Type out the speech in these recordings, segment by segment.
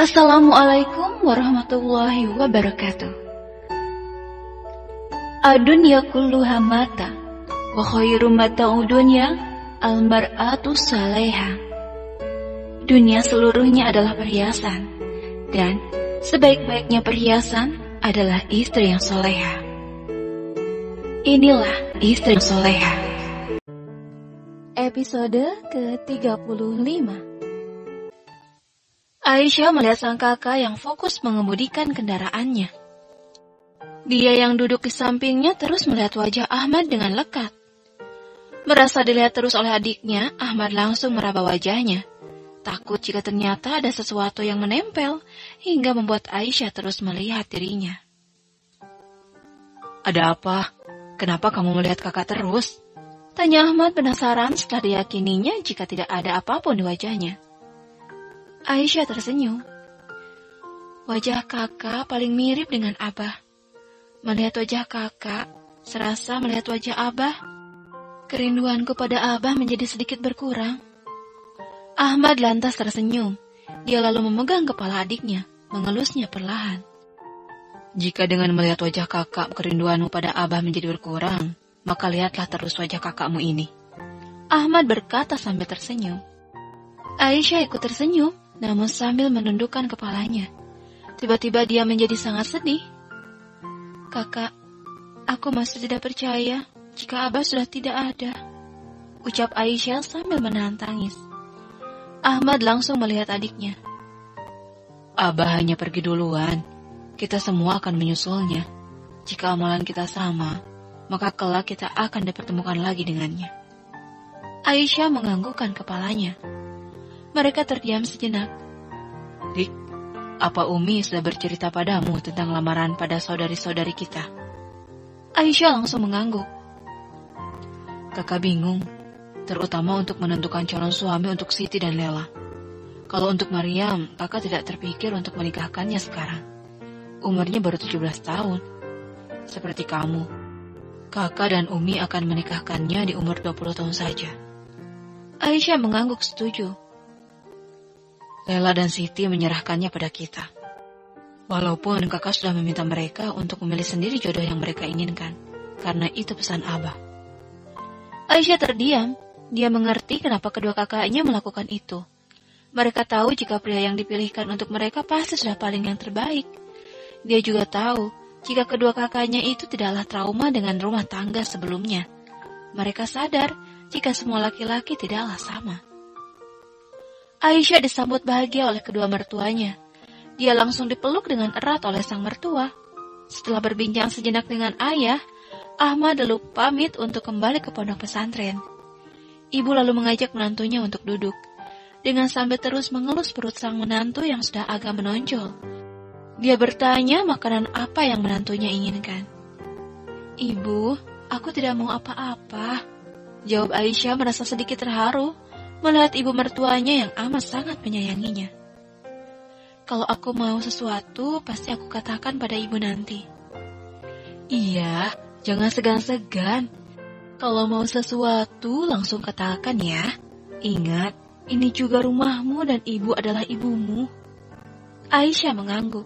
Assalamualaikum warahmatullahi wabarakatuh. Ad-dunya kulluha mata, wa khairu mata'ud dunya al-mar'atu salihah. Dunia seluruhnya adalah perhiasan, dan sebaik-baiknya perhiasan adalah istri yang soleha. Inilah istri yang soleha. Episode ke-35. Aisyah melihat sang kakak yang fokus mengemudikan kendaraannya. Dia yang duduk di sampingnya terus melihat wajah Ahmad dengan lekat. Merasa dilihat terus oleh adiknya, Ahmad langsung meraba wajahnya. Takut jika ternyata ada sesuatu yang menempel, hingga membuat Aisyah terus melihat dirinya. Ada apa? Kenapa kamu melihat kakak terus? Tanya Ahmad penasaran setelah diyakininya jika tidak ada apapun di wajahnya. Aisyah tersenyum. Wajah kakak paling mirip dengan Abah. Melihat wajah kakak, serasa melihat wajah Abah. Kerinduanku pada Abah menjadi sedikit berkurang. Ahmad lantas tersenyum. Dia lalu memegang kepala adiknya, mengelusnya perlahan. Jika dengan melihat wajah kakak kerinduanmu pada Abah menjadi berkurang, maka lihatlah terus wajah kakakmu ini. Ahmad berkata sambil tersenyum. Aisyah ikut tersenyum, namun sambil menundukkan kepalanya. Tiba-tiba dia menjadi sangat sedih. Kakak, aku masih tidak percaya jika Abah sudah tidak ada, ucap Aisyah sambil menahan tangis. Ahmad langsung melihat adiknya. Abah hanya pergi duluan. Kita semua akan menyusulnya. Jika amalan kita sama, maka kelak kita akan dipertemukan lagi dengannya. Aisyah menganggukkan kepalanya. Mereka terdiam sejenak. Dik, apa Umi sudah bercerita padamu tentang lamaran pada saudari-saudari kita? Aisyah langsung mengangguk. Kakak bingung, terutama untuk menentukan calon suami untuk Siti dan Lela. Kalau untuk Maryam, kakak tidak terpikir untuk menikahkannya sekarang. Umurnya baru 17 tahun. Seperti kamu, kakak dan Umi akan menikahkannya di umur 20 tahun saja. Aisyah mengangguk setuju. Lela dan Siti menyerahkannya pada kita. Walaupun kakak sudah meminta mereka untuk memilih sendiri jodoh yang mereka inginkan, karena itu pesan Abah. Aisyah terdiam. Dia mengerti kenapa kedua kakaknya melakukan itu. Mereka tahu jika pria yang dipilihkan untuk mereka pasti sudah paling yang terbaik. Dia juga tahu jika kedua kakaknya itu tidaklah trauma dengan rumah tangga sebelumnya. Mereka sadar jika semua laki-laki tidaklah sama. Aisyah disambut bahagia oleh kedua mertuanya. Dia langsung dipeluk dengan erat oleh sang mertua. Setelah berbincang sejenak dengan ayah, Ahmad lalu pamit untuk kembali ke pondok pesantren. Ibu lalu mengajak menantunya untuk duduk, dengan sambil terus mengelus perut sang menantu yang sudah agak menonjol. Dia bertanya makanan apa yang menantunya inginkan. Ibu, aku tidak mau apa-apa, jawab Aisyah merasa sedikit terharu melihat ibu mertuanya yang amat sangat menyayanginya. Kalau aku mau sesuatu, pasti aku katakan pada ibu nanti. Iya, jangan segan-segan. Kalau mau sesuatu, langsung katakan ya. Ingat, ini juga rumahmu dan ibu adalah ibumu. Aisyah mengangguk.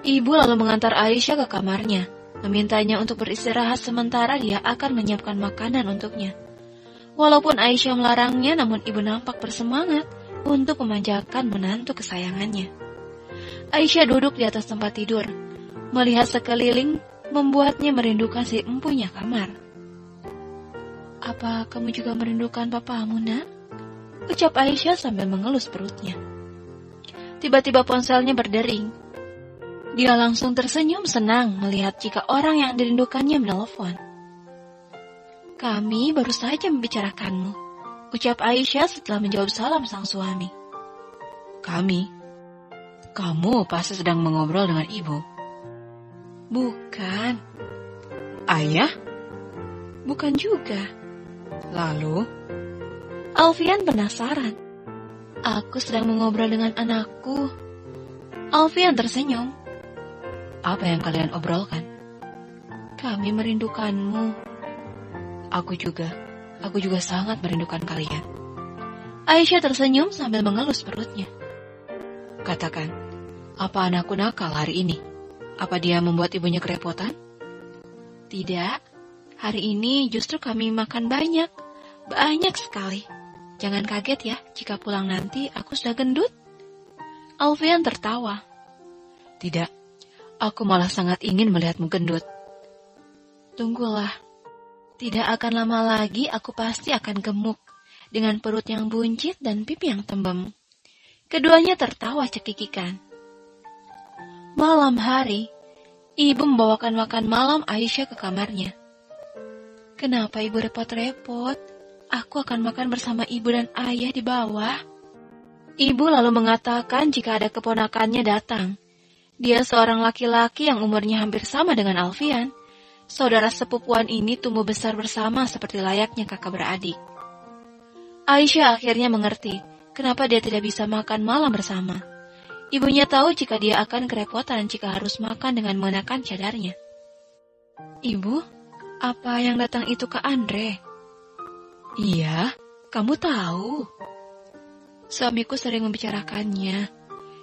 Ibu lalu mengantar Aisyah ke kamarnya, memintanya untuk beristirahat sementara dia akan menyiapkan makanan untuknya. Walaupun Aisyah melarangnya, namun ibu nampak bersemangat untuk memanjakan menantu kesayangannya. Aisyah duduk di atas tempat tidur. Melihat sekeliling membuatnya merindukan si empunya kamar. Apa kamu juga merindukan papamu, nak? Ucap Aisyah sambil mengelus perutnya. Tiba-tiba ponselnya berdering. Dia langsung tersenyum senang melihat jika orang yang dirindukannya menelpon. Kami baru saja membicarakanmu, ucap Aisyah setelah menjawab salam sang suami. Kami? Kamu pasti sedang mengobrol dengan ibu. Bukan. Ayah? Bukan juga. Lalu? Alfian penasaran. Aku sedang mengobrol dengan anakku. Alfian tersenyum. Apa yang kalian obrolkan? Kami merindukanmu. Aku juga sangat merindukan kalian. Aisyah tersenyum sambil mengelus perutnya. Katakan, apa anakku nakal hari ini? Apa dia membuat ibunya kerepotan? Tidak, hari ini justru kami makan banyak. Banyak sekali. Jangan kaget ya jika pulang nanti aku sudah gendut. Alfian tertawa. Tidak, aku malah sangat ingin melihatmu gendut. Tunggulah. Tidak akan lama lagi aku pasti akan gemuk, dengan perut yang buncit dan pipi yang tembem. Keduanya tertawa cekikikan. Malam hari, ibu membawakan makan malam Aisyah ke kamarnya. Kenapa ibu repot-repot? Aku akan makan bersama ibu dan ayah di bawah. Ibu lalu mengatakan jika ada keponakannya datang. Dia seorang laki-laki yang umurnya hampir sama dengan Alfian. Saudara sepupuan ini tumbuh besar bersama seperti layaknya kakak beradik. Aisyah akhirnya mengerti kenapa dia tidak bisa makan malam bersama. Ibunya tahu jika dia akan kerepotan jika harus makan dengan mengenakan cadarnya. Ibu, apa yang datang itu ke Andre? Iya, kamu tahu. Suamiku sering membicarakannya.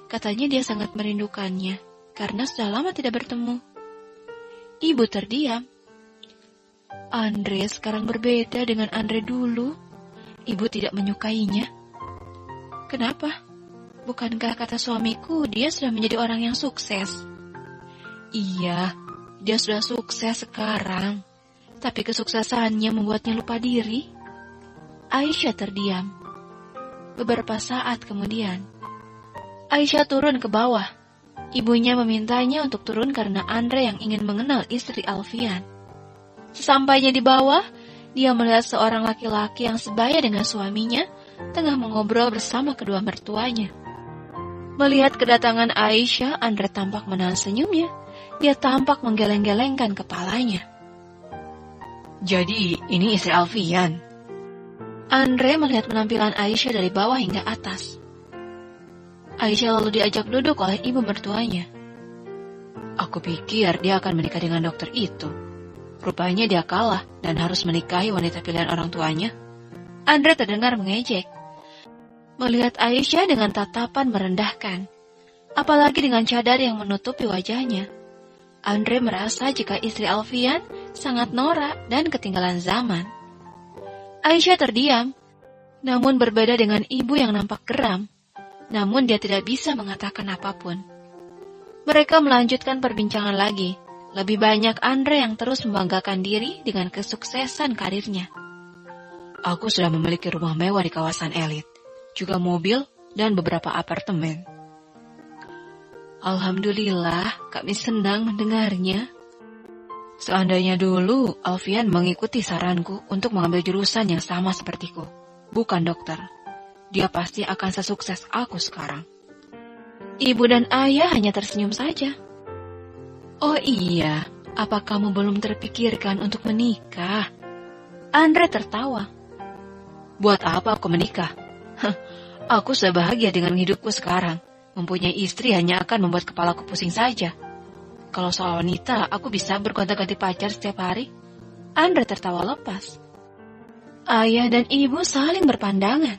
Katanya dia sangat merindukannya karena sudah lama tidak bertemu. Ibu terdiam. Andre sekarang berbeda dengan Andre dulu. Ibu tidak menyukainya. Kenapa? Bukankah kata suamiku dia sudah menjadi orang yang sukses? Iya, dia sudah sukses sekarang. Tapi kesuksesannya membuatnya lupa diri. Aisyah terdiam. Beberapa saat kemudian, Aisyah turun ke bawah. Ibunya memintanya untuk turun karena Andre yang ingin mengenal istri Alfian. Sesampainya di bawah, dia melihat seorang laki-laki yang sebaya dengan suaminya tengah mengobrol bersama kedua mertuanya. Melihat kedatangan Aisyah, Andre tampak menahan senyumnya. Dia tampak menggeleng-gelengkan kepalanya. Jadi, ini istri Alfian. Andre melihat penampilan Aisyah dari bawah hingga atas. Aisyah lalu diajak duduk oleh ibu mertuanya. Aku pikir dia akan menikah dengan dokter itu. Rupanya dia kalah dan harus menikahi wanita pilihan orang tuanya. Andre terdengar mengejek. Melihat Aisyah dengan tatapan merendahkan. Apalagi dengan cadar yang menutupi wajahnya. Andre merasa jika istri Alfian sangat norak dan ketinggalan zaman. Aisyah terdiam, namun berbeda dengan ibu yang nampak geram. Namun dia tidak bisa mengatakan apapun. Mereka melanjutkan perbincangan lagi. Lebih banyak Andre yang terus membanggakan diri dengan kesuksesan karirnya. Aku sudah memiliki rumah mewah di kawasan elit, juga mobil dan beberapa apartemen. Alhamdulillah, kami senang mendengarnya. Seandainya dulu Alfian mengikuti saranku untuk mengambil jurusan yang sama sepertiku, bukan dokter, dia pasti akan sesukses aku sekarang. Ibu dan ayah hanya tersenyum saja. Oh iya, apa kamu belum terpikirkan untuk menikah? Andre tertawa. Buat apa aku menikah? Aku sudah bahagia dengan hidupku sekarang. Mempunyai istri hanya akan membuat kepalaku pusing saja. Kalau soal wanita, aku bisa bergonta-ganti pacar setiap hari. Andre tertawa lepas. Ayah dan ibu saling berpandangan.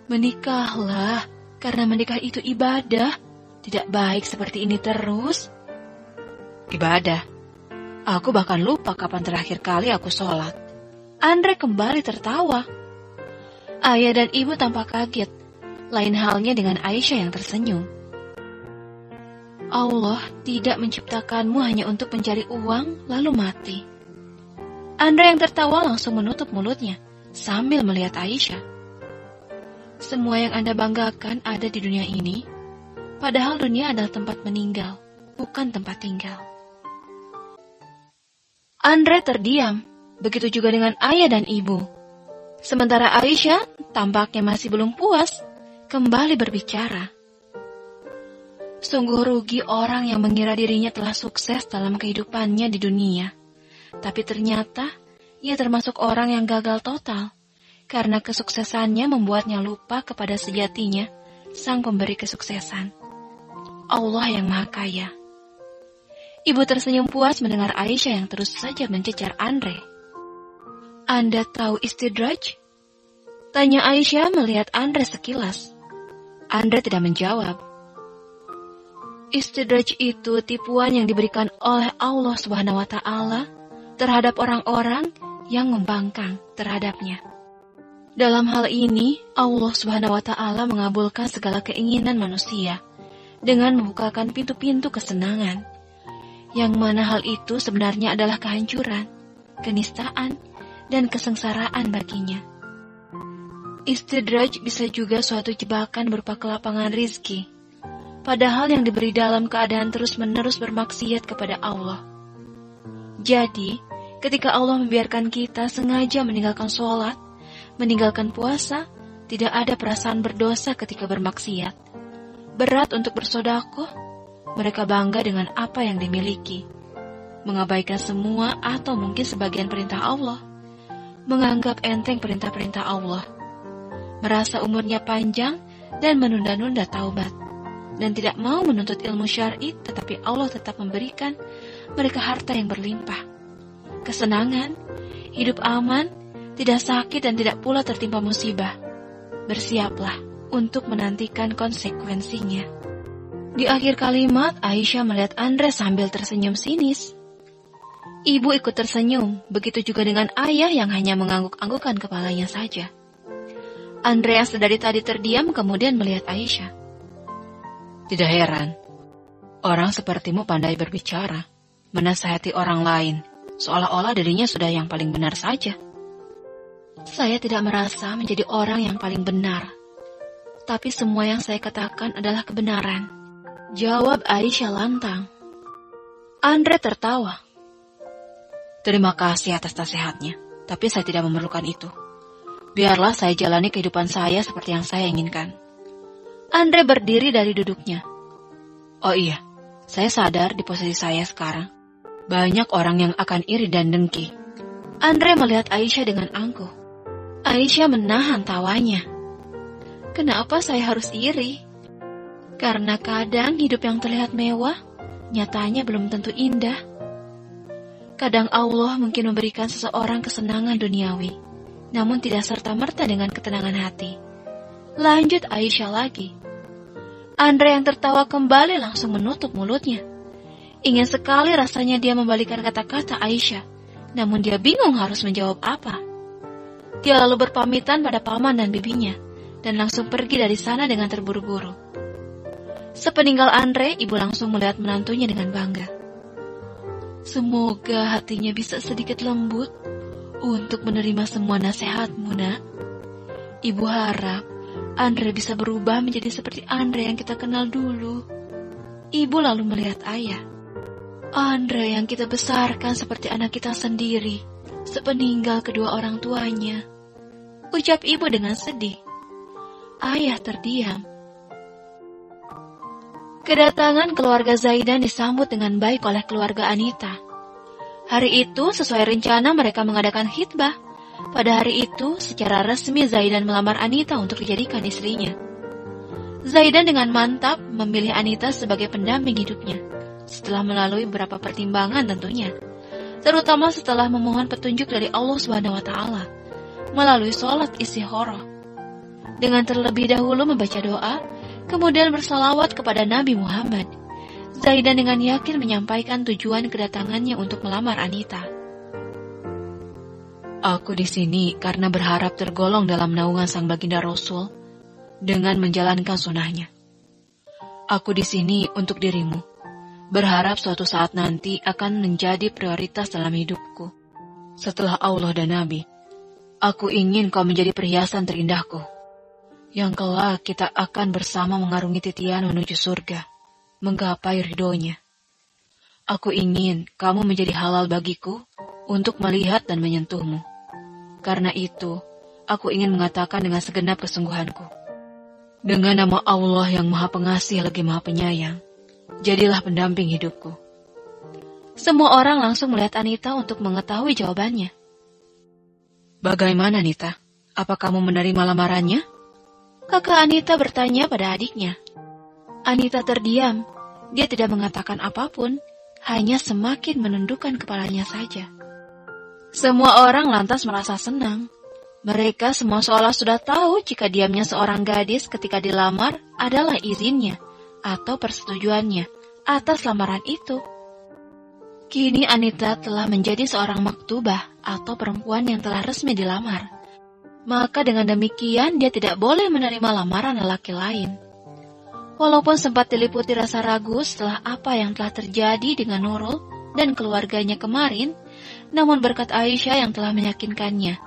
Menikahlah, karena menikah itu ibadah. Tidak baik seperti ini terus. Ibadah? Aku bahkan lupa kapan terakhir kali aku sholat. Andre kembali tertawa. Ayah dan ibu tampak kaget. Lain halnya dengan Aisyah yang tersenyum. Allah tidak menciptakanmu hanya untuk mencari uang lalu mati. Andre yang tertawa langsung menutup mulutnya sambil melihat Aisyah. Semua yang Anda banggakan ada di dunia ini, padahal dunia adalah tempat meninggal, bukan tempat tinggal. Andre terdiam, begitu juga dengan ayah dan ibu. Sementara Aisyah tampaknya masih belum puas, kembali berbicara. Sungguh rugi orang yang mengira dirinya telah sukses dalam kehidupannya di dunia. Tapi ternyata ia termasuk orang yang gagal total, karena kesuksesannya membuatnya lupa kepada sejatinya, sang pemberi kesuksesan. Allah yang Maha Kaya. Ibu tersenyum puas mendengar Aisyah yang terus saja mencecar Andre. Anda tahu istidraj? Tanya Aisyah melihat Andre sekilas. Andre tidak menjawab. Istidraj itu tipuan yang diberikan oleh Allah Subhanahu wa Ta'ala terhadap orang-orang yang membangkang terhadapnya. Dalam hal ini, Allah Subhanahu wa Ta'ala mengabulkan segala keinginan manusia dengan membukakan pintu-pintu kesenangan, yang mana hal itu sebenarnya adalah kehancuran, kenistaan, dan kesengsaraan baginya. Istidraj bisa juga suatu jebakan berupa kelapangan rizki, padahal yang diberi dalam keadaan terus-menerus bermaksiat kepada Allah. Jadi, ketika Allah membiarkan kita sengaja meninggalkan sholat, meninggalkan puasa, tidak ada perasaan berdosa ketika bermaksiat. Berat untuk bersedekah, mereka bangga dengan apa yang dimiliki, mengabaikan semua atau mungkin sebagian perintah Allah, menganggap enteng perintah-perintah Allah, merasa umurnya panjang dan menunda-nunda taubat, dan tidak mau menuntut ilmu syar'i, tetapi Allah tetap memberikan mereka harta yang berlimpah, kesenangan, hidup aman, tidak sakit dan tidak pula tertimpa musibah. Bersiaplah untuk menantikan konsekuensinya. Di akhir kalimat, Aisyah melihat Andre sambil tersenyum sinis. Ibu ikut tersenyum, begitu juga dengan ayah yang hanya mengangguk-anggukkan kepalanya saja. Andre yang sedari tadi terdiam kemudian melihat Aisyah. Tidak heran, orang sepertimu pandai berbicara, menasihati orang lain, seolah-olah dirinya sudah yang paling benar saja. Saya tidak merasa menjadi orang yang paling benar, tapi semua yang saya katakan adalah kebenaran, jawab Aisyah lantang. Andre tertawa. Terima kasih atas nasihatnya, tapi saya tidak memerlukan itu. Biarlah saya jalani kehidupan saya seperti yang saya inginkan. Andre berdiri dari duduknya. Oh iya, saya sadar di posisi saya sekarang. Banyak orang yang akan iri dan dengki. Andre melihat Aisyah dengan angkuh. Aisyah menahan tawanya. Kenapa saya harus iri? Karena kadang hidup yang terlihat mewah, nyatanya belum tentu indah. Kadang Allah mungkin memberikan seseorang kesenangan duniawi, namun tidak serta-merta dengan ketenangan hati. Lanjut Aisyah lagi. Andre yang tertawa kembali langsung menutup mulutnya. Ingin sekali rasanya dia membalikkan kata-kata Aisyah, namun dia bingung harus menjawab apa. Dia lalu berpamitan pada paman dan bibinya, dan langsung pergi dari sana dengan terburu-buru. Sepeninggal Andre, ibu langsung melihat menantunya dengan bangga. Semoga hatinya bisa sedikit lembut untuk menerima semua nasihatmu, nak. Ibu harap Andre bisa berubah menjadi seperti Andre yang kita kenal dulu. Ibu lalu melihat ayah. Andre yang kita besarkan seperti anak kita sendiri, sepeninggal kedua orang tuanya, ucap ibu dengan sedih. Ayah terdiam. Kedatangan keluarga Zaidan disambut dengan baik oleh keluarga Anita. Hari itu sesuai rencana mereka mengadakan khitbah. Pada hari itu secara resmi Zaidan melamar Anita untuk dijadikan istrinya. Zaidan dengan mantap memilih Anita sebagai pendamping hidupnya, setelah melalui beberapa pertimbangan tentunya, terutama setelah memohon petunjuk dari Allah Subhanahu wa Ta'ala melalui sholat istikharah. Dengan terlebih dahulu membaca doa, kemudian bersalawat kepada Nabi Muhammad, Zaidan dengan yakin menyampaikan tujuan kedatangannya untuk melamar Anita. Aku di sini karena berharap tergolong dalam naungan sang baginda Rasul dengan menjalankan sunnahnya. Aku di sini untuk dirimu, berharap suatu saat nanti akan menjadi prioritas dalam hidupku. Setelah Allah dan Nabi, aku ingin kau menjadi perhiasan terindahku, yang kelak kita akan bersama mengarungi titian menuju surga, menggapai ridhonya. Aku ingin kamu menjadi halal bagiku untuk melihat dan menyentuhmu. Karena itu, aku ingin mengatakan dengan segenap kesungguhanku. Dengan nama Allah yang Maha Pengasih lagi Maha Penyayang, jadilah pendamping hidupku. Semua orang langsung melihat Anita untuk mengetahui jawabannya. Bagaimana, Anita? Apa kamu menerima lamarannya? Kakak Anita bertanya pada adiknya. Anita terdiam. Dia tidak mengatakan apapun, hanya semakin menundukkan kepalanya saja. Semua orang lantas merasa senang. Mereka semua seolah sudah tahu jika diamnya seorang gadis ketika dilamar adalah izinnya atau persetujuannya atas lamaran itu. Kini Anita telah menjadi seorang maktubah atau perempuan yang telah resmi dilamar. Maka dengan demikian dia tidak boleh menerima lamaran lelaki lain. Walaupun sempat diliputi rasa ragu setelah apa yang telah terjadi dengan Nurul dan keluarganya kemarin, namun berkat Aisyah yang telah meyakinkannya,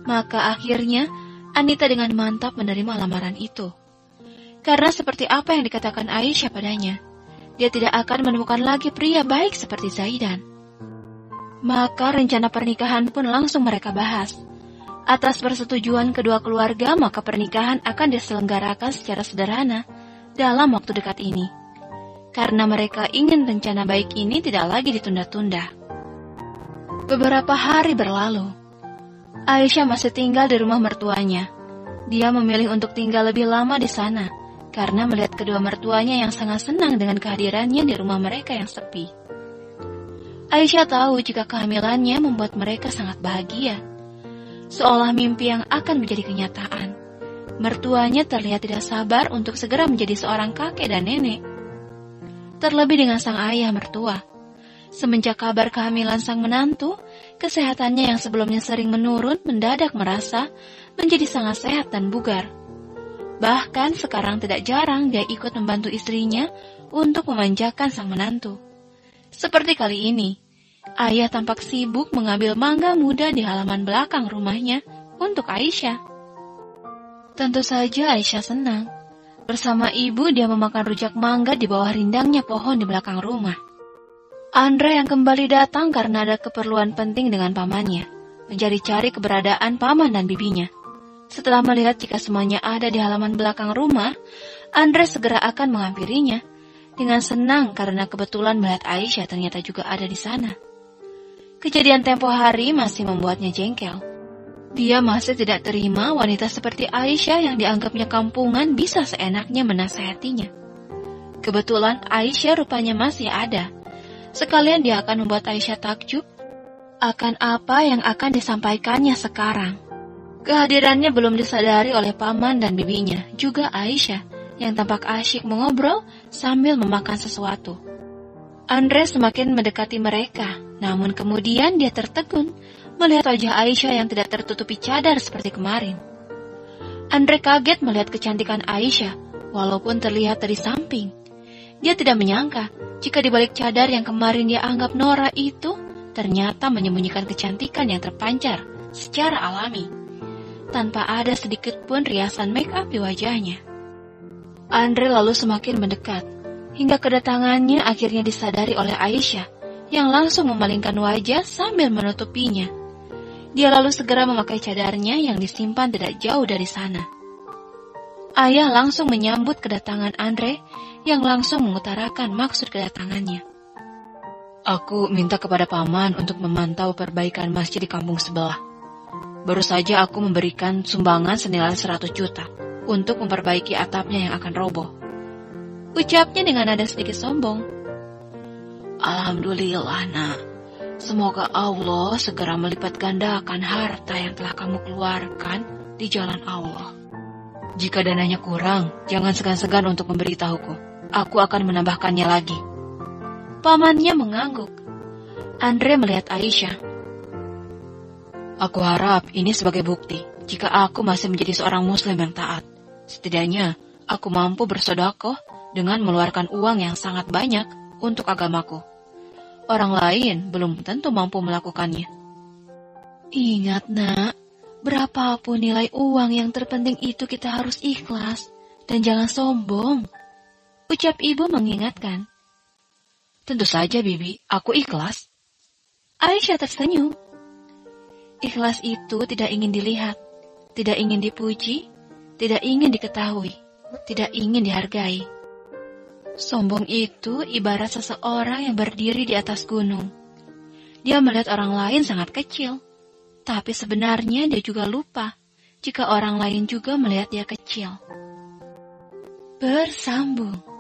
maka akhirnya Anita dengan mantap menerima lamaran itu. Karena seperti apa yang dikatakan Aisyah padanya, dia tidak akan menemukan lagi pria baik seperti Zaidan. Maka rencana pernikahan pun langsung mereka bahas. Atas persetujuan kedua keluarga, maka pernikahan akan diselenggarakan secara sederhana dalam waktu dekat ini. Karena mereka ingin rencana baik ini tidak lagi ditunda-tunda. Beberapa hari berlalu. Aisyah masih tinggal di rumah mertuanya. Dia memilih untuk tinggal lebih lama di sana, karena melihat kedua mertuanya yang sangat senang dengan kehadirannya di rumah mereka yang sepi. Aisyah tahu jika kehamilannya membuat mereka sangat bahagia. Seolah mimpi yang akan menjadi kenyataan. Mertuanya terlihat tidak sabar untuk segera menjadi seorang kakek dan nenek. Terlebih dengan sang ayah mertua. Semenjak kabar kehamilan sang menantu, kesehatannya yang sebelumnya sering menurun mendadak merasa menjadi sangat sehat dan bugar. Bahkan sekarang tidak jarang dia ikut membantu istrinya untuk memanjakan sang menantu. Seperti kali ini, ayah tampak sibuk mengambil mangga muda di halaman belakang rumahnya untuk Aisyah. Tentu saja Aisyah senang. Bersama ibu dia memakan rujak mangga di bawah rindangnya pohon di belakang rumah. Andre yang kembali datang karena ada keperluan penting dengan pamannya, mencari-cari keberadaan paman dan bibinya. Setelah melihat jika semuanya ada di halaman belakang rumah, Andre segera akan menghampirinya, dengan senang karena kebetulan melihat Aisyah ternyata juga ada di sana. Kejadian tempo hari masih membuatnya jengkel. Dia masih tidak terima wanita seperti Aisyah yang dianggapnya kampungan bisa seenaknya menasehatinya. Kebetulan Aisyah rupanya masih ada. Sekalian dia akan membuat Aisyah takjub akan apa yang akan disampaikannya sekarang. Kehadirannya belum disadari oleh paman dan bibinya, juga Aisyah yang tampak asyik mengobrol sambil memakan sesuatu. Andre semakin mendekati mereka, namun kemudian dia tertegun melihat wajah Aisyah yang tidak tertutupi cadar seperti kemarin. Andre kaget melihat kecantikan Aisyah, walaupun terlihat dari samping. Dia tidak menyangka jika di balik cadar yang kemarin dia anggap norak itu ternyata menyembunyikan kecantikan yang terpancar secara alami, tanpa ada sedikit pun riasan make up di wajahnya. Andre lalu semakin mendekat, hingga kedatangannya akhirnya disadari oleh Aisyah, yang langsung memalingkan wajah sambil menutupinya. Dia lalu segera memakai cadarnya yang disimpan tidak jauh dari sana. Ayah langsung menyambut kedatangan Andre, yang langsung mengutarakan maksud kedatangannya. Aku minta kepada paman untuk memantau perbaikan masjid di kampung sebelah. Baru saja aku memberikan sumbangan senilai 100 juta untuk memperbaiki atapnya yang akan roboh. Ucapnya dengan nada sedikit sombong. Alhamdulillah, nak. Semoga Allah segera melipat gandakan harta yang telah kamu keluarkan di jalan Allah. Jika dananya kurang, jangan segan-segan untuk memberitahuku. Aku akan menambahkannya lagi. Pamannya mengangguk. Andre melihat Aisyah. Aku harap ini sebagai bukti jika aku masih menjadi seorang muslim yang taat. Setidaknya aku mampu bersedekah dengan mengeluarkan uang yang sangat banyak untuk agamaku. Orang lain belum tentu mampu melakukannya. Ingat, nak, berapapun nilai uang, yang terpenting itu kita harus ikhlas dan jangan sombong. Ucap ibu mengingatkan. Tentu saja, Bibi, aku ikhlas. Aisyah tersenyum. Ikhlas itu tidak ingin dilihat, tidak ingin dipuji, tidak ingin diketahui, tidak ingin dihargai. Sombong itu ibarat seseorang yang berdiri di atas gunung. Dia melihat orang lain sangat kecil, tapi sebenarnya dia juga lupa jika orang lain juga melihat dia kecil. Bersambung.